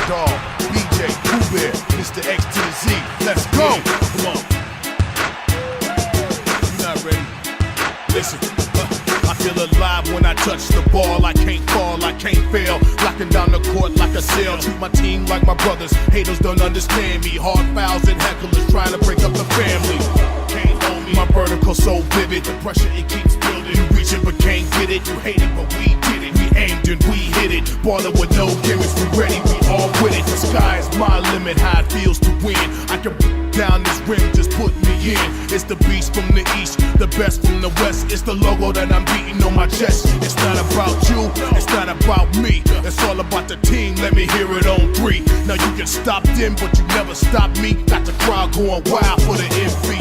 Dog, BJ, Pooh Bear, Mr. X to the Z. Let's go. Come on. You not ready? Listen. I feel alive when I touch the ball. I can't fall, I can't fail. Locking down the court like a cell. Treat my team like my brothers. Haters don't understand me. Hard fouls and hecklers trying to break up the family. Can't hold me. My vertical so vivid. The pressure it keeps building. You reach it but can't get it. You hate it but we did it. We aimed and we hit it. Ballin' with no gimmicks. We ready, we all with it. The sky is my limit. How it feels to win. I can down this rim, just put me in. It's the beast from the east, the best from the west. It's the logo that I'm beating on my chest. It's not about you, it's not about me. It's all about the team, let me hear it on 3. Now you can stop them, but you never stop me. Got the crowd going wild for the MVP.